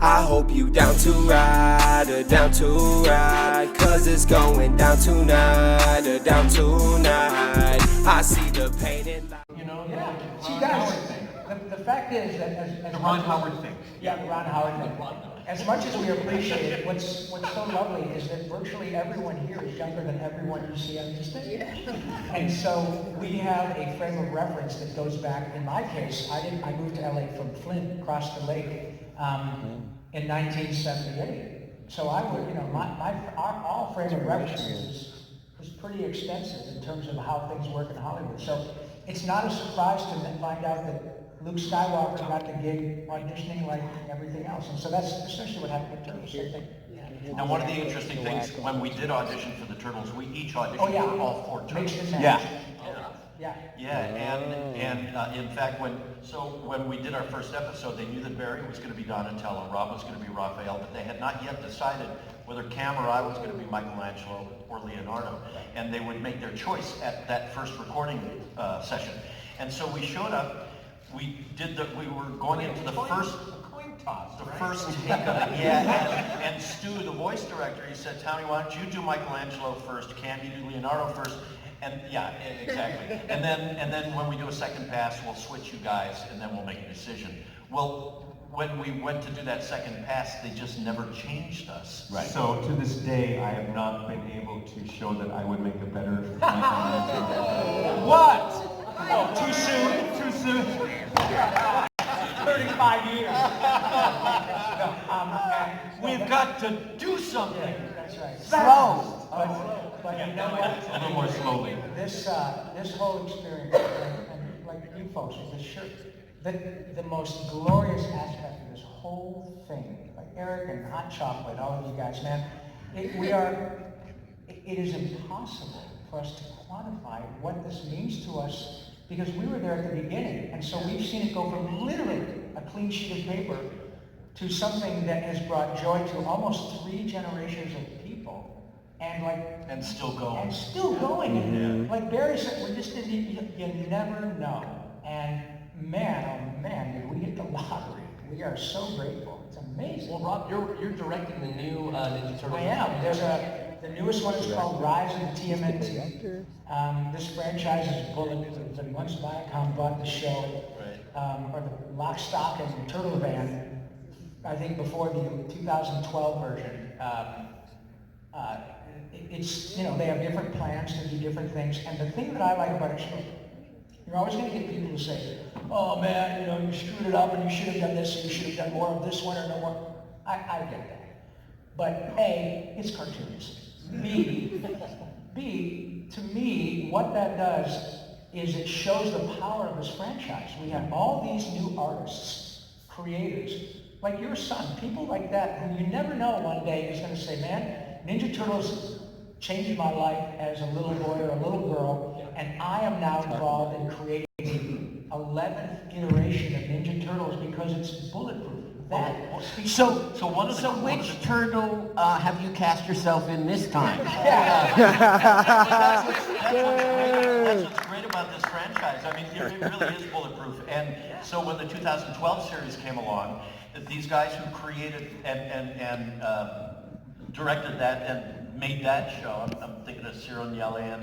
I hope you down to ride, or down to ride, cause it's going down tonight, or down tonight. I see the pain in life. You know, Yeah. the See, Ron guys, Howard thing. the fact is that as The much Ron as- Howard thing. Yeah, the Ron Howard thing. As much as we appreciate it, what's so lovely is that virtually everyone here is younger than everyone you see on the stage. And so we have a frame of reference that goes back, in my case, I moved to LA from Flint, across the lake, in 1978. So I would, you know, our frame of reference is pretty extensive in terms of how things work in Hollywood. So it's not a surprise to then find out that Luke Skywalker got the gig auditioning like everything else. And so that's essentially what happened with Turtles, I think. Now, one of the interesting things, when we did audition for the Turtles, we each auditioned Oh, yeah. for all four Mix Turtles. and match. Yeah. Yeah. And in fact, when we did our first episode, they knew that Barry was going to be Donatello, Rob was going to be Raphael, but they had not yet decided whether Cam or I was going to be Michelangelo or Leonardo. And they would make their choice at that first recording session. And so we showed up. We were going into the first take of it. Yeah, and Stu, the voice director, he said, Townie, why don't you do Michelangelo first? Cam, you do Leonardo first. And yeah, exactly. And then when we do a second pass, we'll switch you guys, and then we'll make a decision. Well, when we went to do that second pass, they just never changed us. Right. So to this day, I have not been able to show that I would make a better. What? Oh, too soon? Too soon? 35 years. We've got to do something. Yeah, that's right. Slow. But you know what? A little more slowly. This whole experience, and like you folks with this shirt, the most glorious aspect of this whole thing, like Eric and Hot Chocolate, all of you guys, man, it is impossible for us to quantify what this means to us because we were there at the beginning, and so we've seen it go from literally a clean sheet of paper to something that has brought joy to almost 3 generations of people, and still going. And still going. And like Barry said, we just didn't. You never know. And man, oh man, did we hit the lottery? We are so grateful. It's amazing. Well, Rob, you're directing the new Ninja Turtles. I am. The newest one is called Rise of the TMNT. This franchise is bulletproof. And once Viacom bought the show, or the Lock, Stock, and Turtle Band, I think before the 2012 version, it's, you know, they have different plans to do different things. And the thing that I like about it, you're always going to get people to say, oh man, you know, you screwed it up and you should have done this and you should have done more of this one or no more. I get that. But A, it's cartoons. B, to me, what that does is it shows the power of this franchise. We have all these new artists, creators, like your son, people like that who you never know one day is going to say, man, Ninja Turtles changed my life as a little boy or a little girl, and I am now involved in creating the 11th iteration of Ninja Turtles because it's bulletproof. So which turtle have you cast yourself in this time? That's what's great about this franchise. I mean, it really is bulletproof. And so when the 2012 series came along, these guys who created and directed that and made that show, I'm thinking of Cyril Niele and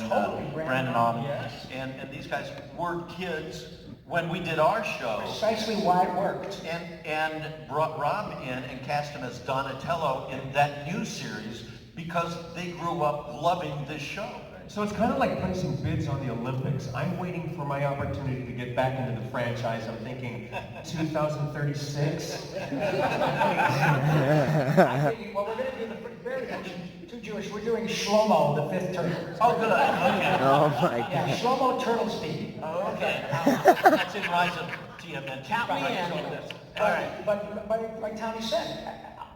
Brandon Om, and these guys were kids when we did our show. Precisely why it worked. And brought Rob in and cast him as Donatello in that new series because they grew up loving this show. So it's kind of like placing bids on the Olympics. I'm waiting for my opportunity to get back into the franchise. I'm thinking 2036. Well, we're going to do very too Jewish. We're doing Shlomo, the 5th turtle. Oh, good. Okay. Oh my God. Yeah, Shlomo Turtle Speed. Oh, okay. That's in Rise of TMNT. Count me in. All right. But like Tommy said,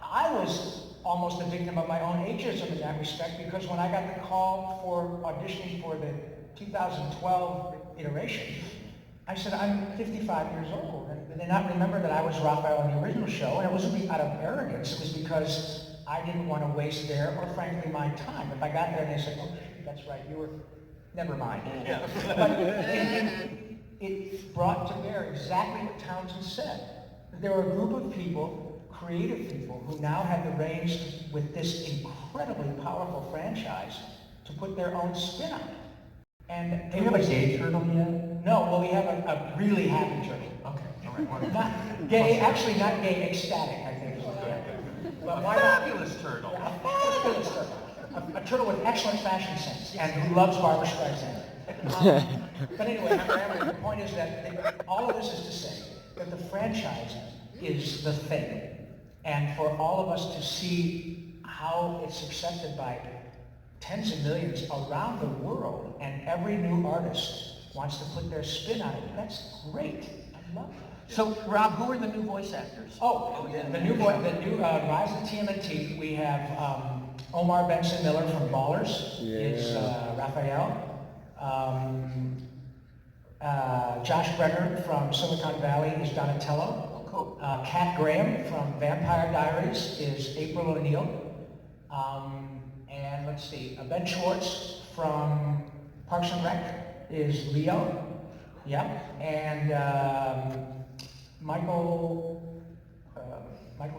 I was almost a victim of my own ageism in that respect because when I got the call for auditioning for the 2012 iteration, I said, I'm 55 years old. And they did not remember that I was Raphael in the original show, and it wasn't out of arrogance. It was because I didn't want to waste their, or frankly, my time. If I got there and they said, oh, that's right, you were, never mind. Yeah. But it brought to bear exactly what Townsend said. There were a group of people creative people who now have the reins with this incredibly powerful franchise to put their own spin on it. And Do you have a gay turtle yet? No, well, we have a really happy turtle. Okay, all right. wonderful. Not gay, actually not gay, ecstatic, I think. But why not? Fabulous turtle. A fabulous turtle. A turtle with excellent fashion sense and who loves Barbara Streisand. But anyway, the point is that all of this is to say that the franchise is the thing. And for all of us to see how it's accepted by tens of millions around the world, and every new artist wants to put their spin on it, that's great. I love that. So, Rob, who are the new voice actors? The new Rise of TMNT, we have Omar Benson Miller from Ballers is Raphael. Josh Brenner from Silicon Valley is Donatello. Cool. Kat Graham from Vampire Diaries is April O'Neil. And let's see, Ben Schwartz from Parks and Rec is Leo. Yeah. And Michael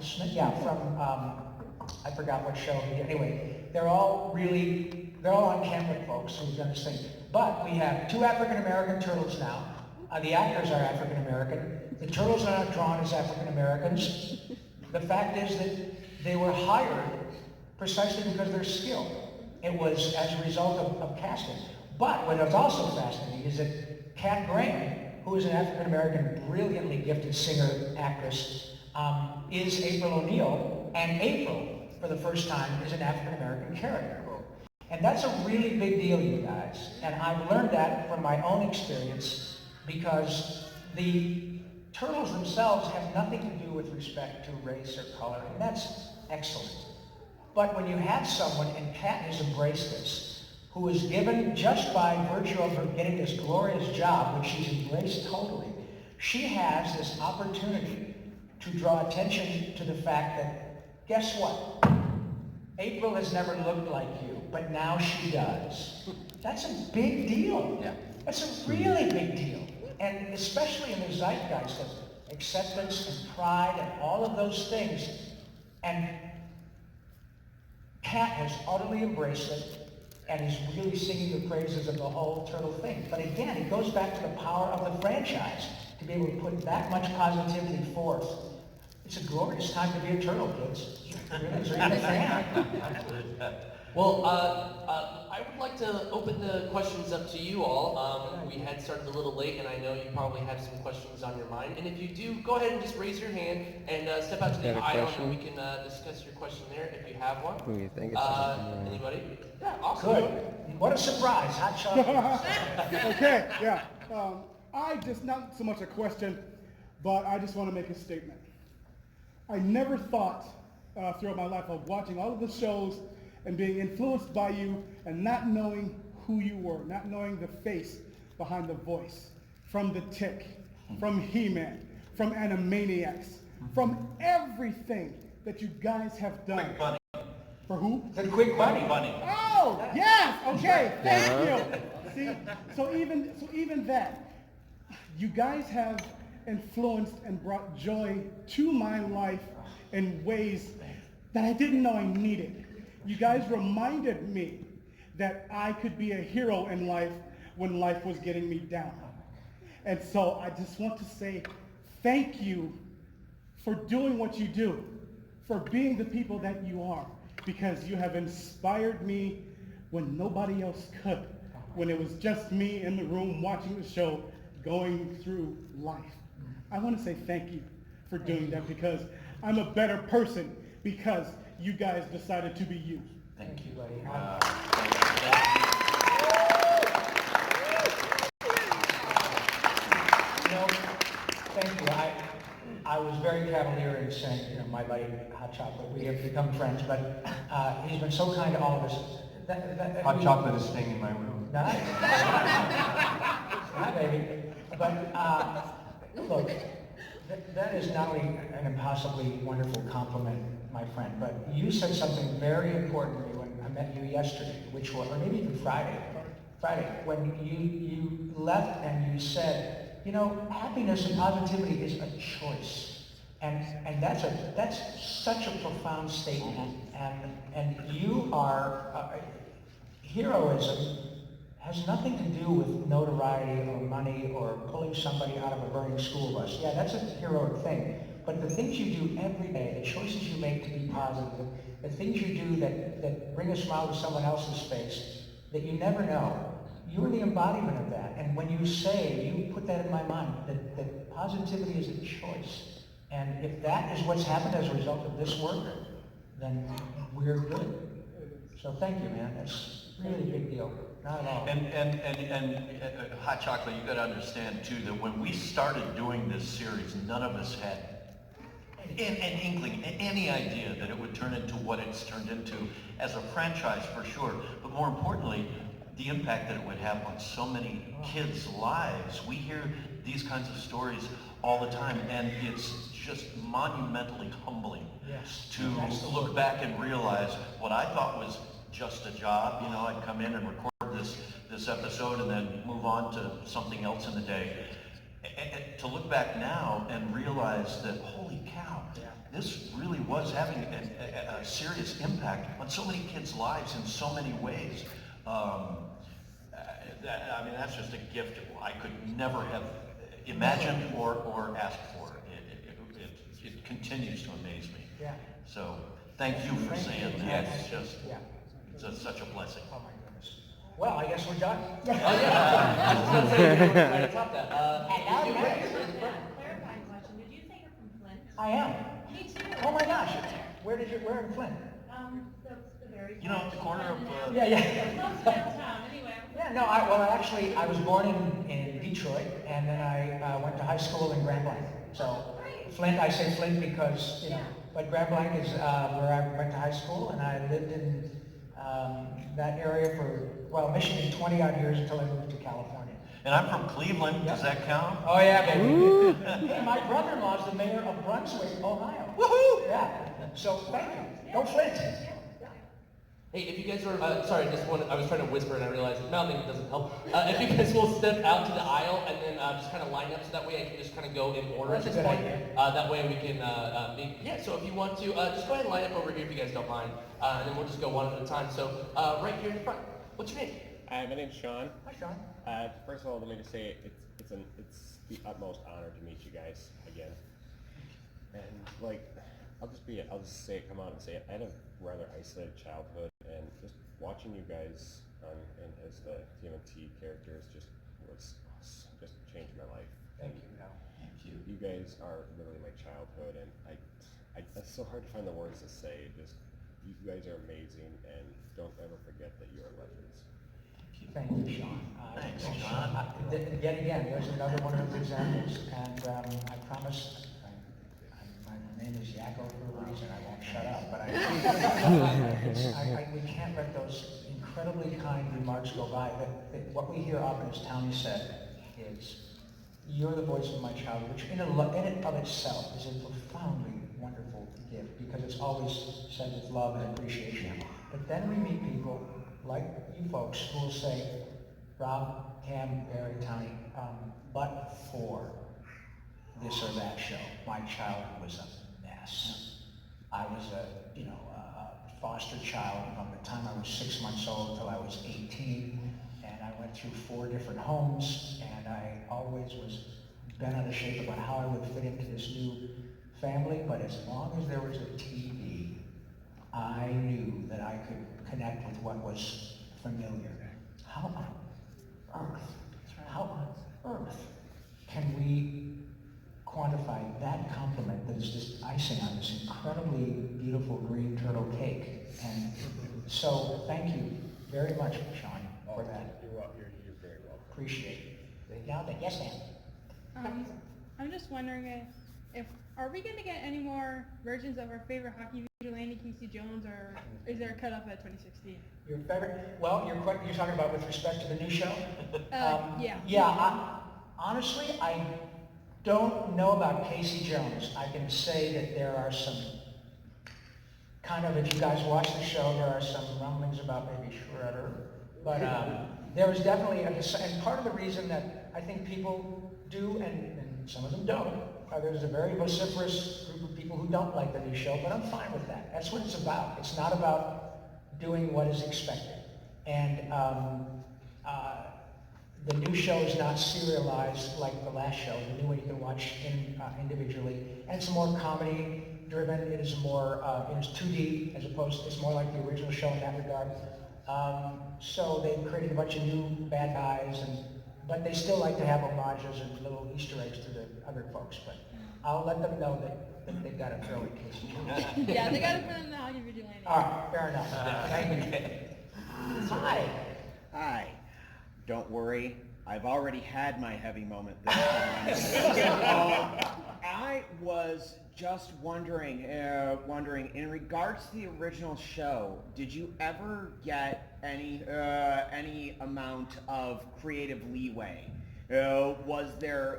Smith, from, I forgot what show he did. Anyway, they're all on camera folks who've done this thing. But we have 2 African-American turtles now. The actors are African-American. The turtles are not drawn as African-Americans. The fact is that they were hired precisely because of their skill. It was as a result of casting. But what is also fascinating is that Kat Graham, who is an African-American, brilliantly gifted singer, actress, is April O'Neil, and April, for the first time, is an African-American character. And that's a really big deal, you guys. And I've learned that from my own experience, because the turtles themselves have nothing to do with respect to race or color, and that's excellent. But when you have someone, and Kat has embraced this, who is given, just by virtue of her getting this glorious job, which she's embraced totally, she has this opportunity to draw attention to the fact that, guess what? April has never looked like you, but now she does. That's a big deal. Yeah. That's a really big deal. And especially in the zeitgeist of acceptance and pride and all of those things. And Kat has utterly embraced it and is really singing the praises of the whole turtle thing. But again, it goes back to the power of the franchise to be able to put that much positivity forth. It's a glorious time to be a turtle, kids. It really is. Are you a fan? Well, I would like to open the questions up to you all. We had started a little late, and I know you probably have some questions on your mind. And if you do, go ahead and just raise your hand and step out to the aisle, and we can discuss your question there if you have one. Who you think Anybody? Yeah, awesome. Good. What a surprise. Hot chocolate. Okay, yeah. I just, not so much a question, but I just want to make a statement. I never thought throughout my life of watching all of the shows and being influenced by you and not knowing who you were, not knowing the face behind the voice, from The Tick, from He-Man, from Animaniacs, from everything that you guys have done. Quick Bunny. For who? The Quick Bunny. Oh, yes, okay, thank you. See, so even that, you guys have influenced and brought joy to my life in ways that I didn't know I needed. You guys reminded me that I could be a hero in life when life was getting me down. And so I just want to say thank you for doing what you do, for being the people that you are, because you have inspired me when nobody else could, when it was just me in the room watching the show, going through life. I want to say thank you for doing that, because I'm a better person because you guys decided to be you. Thank you, buddy. Thank you. I was very cavalier in saying, my buddy Hot Chocolate, we have become friends, but he's been so kind to all of us. Hot chocolate is staying in my room. Nice. Hi, baby. But look, that is not only an impossibly wonderful compliment, my friend, but you said something very important to me when I met you yesterday, which was, or maybe even Friday, when you left and you said, happiness and positivity is a choice. And that's such a profound statement. And you are, heroism has nothing to do with notoriety or money or pulling somebody out of a burning school bus. Yeah, that's a heroic thing. But the things you do every day, the choices you make to be positive, the things you do that bring a smile to someone else's face, that you never know, you're the embodiment of that. And when you say, you put that in my mind, that positivity is a choice. And if that is what's happened as a result of this work, then we're good. So thank you, man. That's really a big deal. Not at all. And Hot Chocolate, you got to understand too that when we started doing this series, none of us had an inkling, any idea that it would turn into what it's turned into as a franchise for sure. But more importantly, the impact that it would have on so many kids' lives. We hear these kinds of stories all the time, and it's just monumentally humbling to look back and realize what I thought was just a job. You know, I'd come in and record this episode and then move on to something else in the day. And to look back now and realize that, holy cow, this really was having a serious impact on so many kids' lives in so many ways. I mean, that's just a gift I could never have imagined or asked for. It continues to amaze me. Yeah. So thank you for saying that. It's just such a blessing. Oh my goodness. Well, I guess we're done. Oh yeah, I was going to say, we're trying to top that. And now you Clarifying question, did you say you're from Flint? I am. Me too. Oh my gosh. Where in Flint? The very. You know, at the corner of... Yeah. Close downtown, anyway. Yeah, no, I was born in Detroit, and then I went to high school in Grand Blanc. So Flint, I say Flint because, you know, but Grand Blanc is where I went to high school, and I lived in that area for, well, Michigan 20 odd years until I moved to California. And I'm from Cleveland. Does that count? Oh yeah, baby. And my brother-in-law is the mayor of Brunswick, Ohio. Woohoo! Yeah. So thank you. Go Flint. Hey, if you guys are, sorry, I was trying to whisper and I realized mouthing doesn't help. If you guys will step out to the aisle and then just kind of line up so that way I can just kind of go in order at That's this a good point. idea. That way we can, so if you want to, just go ahead and line up over here if you guys don't mind. And then we'll just go one at a time. So, right here in front, what's your name? Hi, my name's Sean. Hi, Sean. First of all, let me just say it's the utmost honor to meet you guys again. And like, I'll just say it, come out and say it. I had a rather isolated childhood, and just watching you guys and as the TMNT characters just changed my life. Thank you. Thank you. You guys are literally my childhood, and it's so hard to find the words to say. Just you guys are amazing, and don't ever forget that you are legends. Thank you, Sean. Thanks, Sean. Yet again, there's another one of those examples, and I promise, my name is Yakko for a reason, I won't shut up, but we can't let those incredibly kind remarks go by. What we hear often, as Townie said, is, you're the voice of my childhood, which in and of itself is a profoundly wonderful gift, because it's always said with love and appreciation. But then we meet people like you folks who will say, Rob, Cam, Barry, Townie, but for this or that show, my childhood was a mess. I was a foster child from the time I was 6 months old till I was 18, and I went through 4 different homes, and I always was bent out of shape about how I would fit into this new family, but as long as there was a TV, I knew that I could connect with what was familiar. How on earth can we quantify that compliment that is just icing on this incredibly beautiful green turtle cake? And so thank you very much, Sean, for that. You're very welcome. Appreciate it. Now then, yes, ma'am. I'm just wondering if are we going to get any more versions of our favorite hockey vigilante, Casey Jones, or is there a cutoff at 2016? Your favorite? Well, you're talking about with respect to the new show? Yeah. Yeah, honestly, I don't know about Casey Jones. I can say that there are some kind of, if you guys watch the show, there are some rumblings about maybe Shredder. But there was definitely, and part of the reason that I think people do, and some of them don't, there's a very vociferous group of people who don't like the new show, but I'm fine with that. That's what it's about. It's not about doing what is expected. And the new show is not serialized like the last show. The new one you can watch individually, and it's more comedy driven. It is more, it's 2D as opposed. It's more like the original show in that regard. So they created a bunch of new bad guys, but they still like to have homages and little Easter eggs to the other folks. But I'll let them know that they've got to throw it in case you Yeah, they gotta put in the Hockey Vigilante. All right, fair enough. Thank you. Hi. Hi. Don't worry, I've already had my heavy moment this time. I was just wondering, in regards to the original show, did you ever get any amount of creative leeway? Was there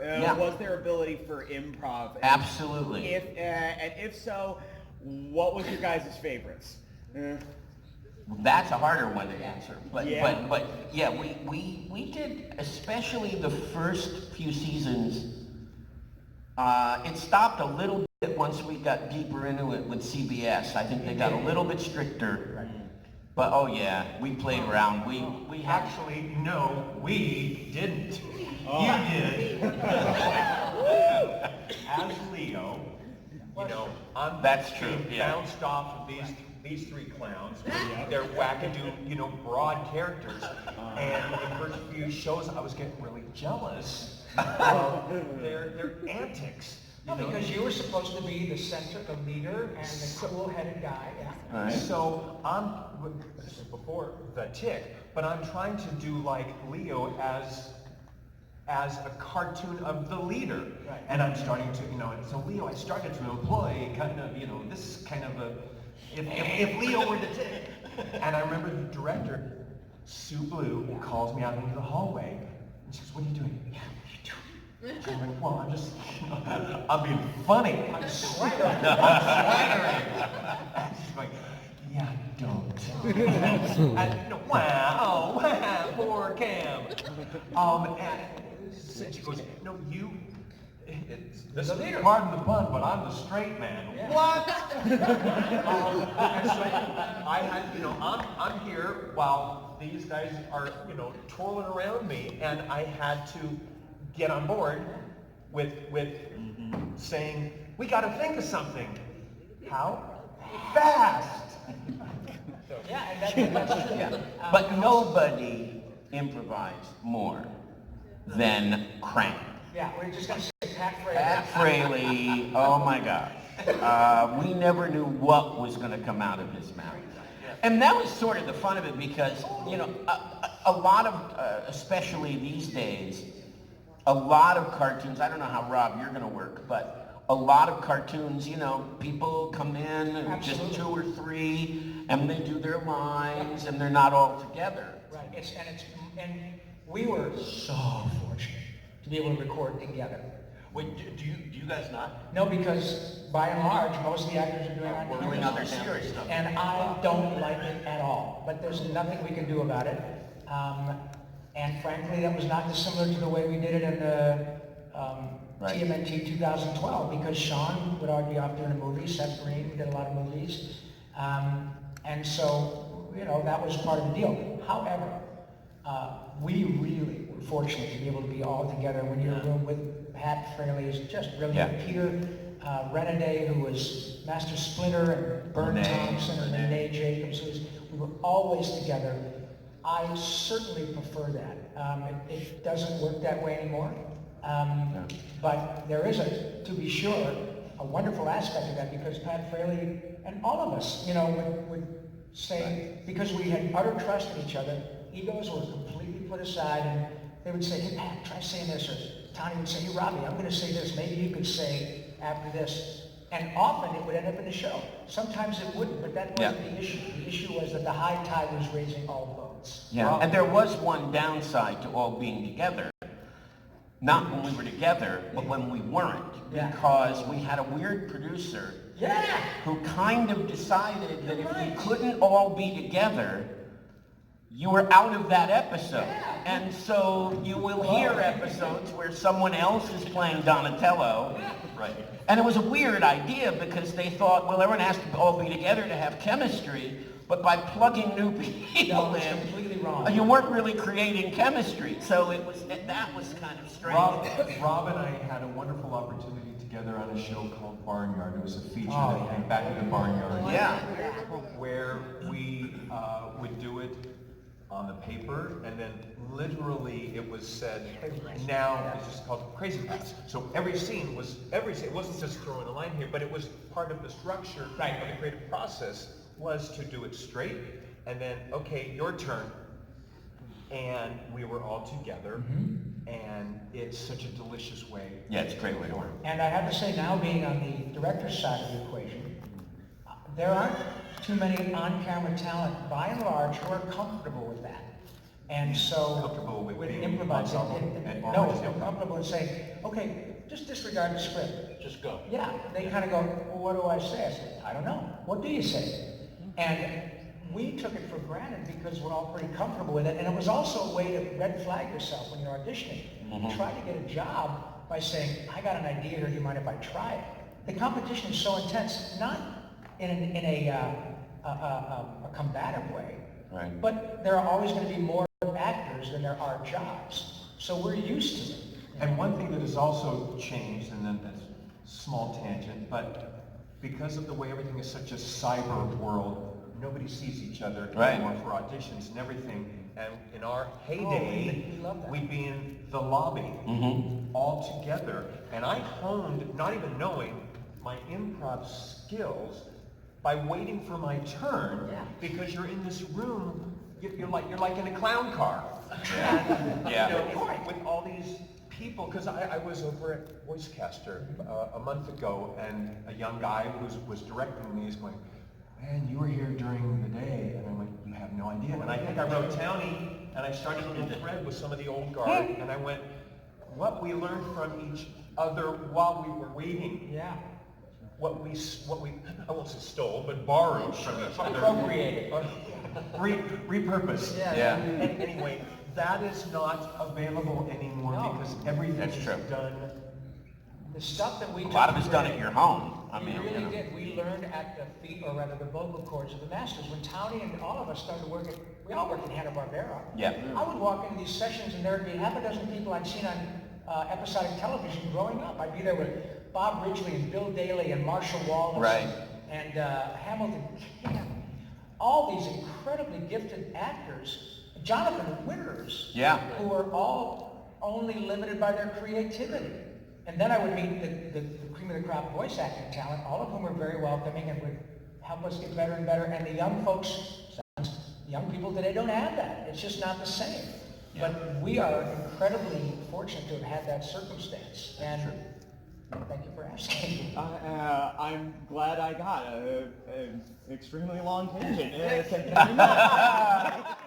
ability for improv? Absolutely. If so, what was your guys' favorites? That's a harder one to answer, but Yeah. yeah, we did, especially the first few seasons. It stopped a little bit once we got deeper into it with CBS. I think they got a little bit stricter. But oh yeah, we played around. We had, Actually, no, we didn't. You did. As Leo, you know, I'm That's true, being yeah. bounced off of these three clowns. They're wackadoo, you know, broad characters. And the first few shows, I was getting really jealous of their antics. No, because you were supposed to be the center, the leader, and the cool-headed guy. Yeah. all right. So this is before the tick, but I'm trying to do like Leo as a cartoon of the leader. Right. And I'm starting to, you know, so Leo, I started to employ kind of, you know, this kind of a, if Leo were the tick. And I remember the director, Sue Blue, calls me out into the hallway, and she goes, what are you doing? Yeah, what are you doing? I'm like, well, I'm just, you know, I'm being funny. I'm swearing. And she's like, yeah, don't. And, you know, wow, poor Cam. And she goes, no, this is pardon the pun, but I'm the straight man. Yeah. What? And so I had, you know, I'm here while these guys are, you know, twirling around me, and I had to get on board with saying, we got to think of something. How? Fast. Yeah, and that's true. Yeah. But nobody improvised more than Crank. Yeah, we're just going to say Pat Fraley. Pat Fraley, oh my gosh. We never knew what was going to come out of his mouth. And that was sort of the fun of it because, you know, a lot of, especially these days, a lot of cartoons, I don't know how, Rob, you're going to work, but a lot of cartoons, you know, people come in, just 2 or 3, and they do their lines, and they're not all together. Right, and we were so fortunate to be able to record together. Wait, do you guys not? No, because by and large, most of the actors are doing other serious stuff. And I don't like it at all, but there's nothing we can do about it. And frankly, that was not dissimilar to the way we did it in the TMNT 2012, because Sean would already be off doing a movie, Seth Green did a lot of movies. And so, you know, that was part of the deal. However, we really were fortunate to be able to be all together. When you're in a room with Pat Fraley, is just brilliant. Yeah. Peter Renaday, who was Master Splinter, and Bern Thompson, and Renee Jacobs. We were always together. I certainly prefer that. It doesn't work that way anymore. But there is, to be sure, a wonderful aspect of that, because Pat Fraley and all of us, you know, would say, because we had utter trust in each other, egos were completely put aside, and they would say, hey Pat, try saying this, or Tony would say, hey Robbie, I'm going to say this, maybe you could say after this. And often it would end up in the show. Sometimes it wouldn't, but that wasn't the issue. The issue was that the high tide was raising all boats. Yeah, and there was one downside to all being together. Not when we were together, but when we weren't. Because we had a weird producer who kind of decided that if we couldn't all be together, you were out of that episode. And so you will hear episodes where someone else is playing Donatello, Right. And it was a weird idea because they thought, well, everyone has to all be together to have chemistry, but by plugging new people No, it's in, completely wrong. you weren't really creating chemistry. So that was kind of strange. Rob and I had a wonderful opportunity together on a show called Barnyard. It was a feature Oh, that came back to the Barnyard. Yeah. Where we would do it on the paper, and then literally it was said, now it's just called Crazy Pass. So every scene, it wasn't just throwing a line here, but it was part of the structure of the creative process was to do it straight, and then, okay, your turn. And we were all together, and it's such a delicious way. Yeah, it's a great way to work. And I have to say, now being on the director's side of the equation, there aren't too many on-camera talent, by and large, who are comfortable with that. And so, Comfortable with being improvising, ensemble? they're comfortable in saying, okay, just disregard the script. Just go. Yeah, they kind of go, well, what do I say? I said, I don't know. What do you say? And we took it for granted because we're all pretty comfortable with it. And it was also a way to red flag yourself when you're auditioning. You try to get a job by saying, I got an idea here, do you mind if I try it? The competition is so intense, not in a combative way, Right. but there are always going to be more actors than there are jobs. So we're used to it. And one thing that has also changed, and then that's a small tangent, but because of the way everything is such a cyber world, nobody sees each other anymore for auditions and everything. And in our heyday, we love that. we'd be in the lobby all together. And I honed, not even knowing, my improv skills by waiting for my turn, because you're in this room, you're like in a clown car. And, you know, with all these people, because I was over at Voicecaster a month ago, and a young guy who was directing me is going, man, you were here during the day. And I went, you have no idea. And I think I wrote Townie, and I started a little thread with some of the old guard, and I went, what we learned from each other while we were waiting. Yeah. What we I won't say stole, but borrowed from each other. Appropriated. Repurposed. Yeah. Anyway, that is not available anymore because everything is done. The stuff that we A lot of it's done at your home. I We mean, really you know. did. We learned at the feet, or rather the vocal cords of the masters. When Townie and all of us started working, we all worked in Hanna-Barbera. Yeah. I would walk into these sessions and there would be half a dozen people I'd seen on episodic television growing up. I'd be there with Bob Ridgely and Bill Daly and Marshall Wallace Right. and Hamilton Camp. All these incredibly gifted actors, Jonathan Witters, who were all only limited by their creativity. And then I would meet the cream of the crop voice acting talent, all of whom were very welcoming and would help us get better and better. And the young folks, young people today don't have that. It's just not the same. But we are incredibly fortunate to have had that circumstance. And thank you for asking. I'm glad I got an extremely long tangent. Thank you very much.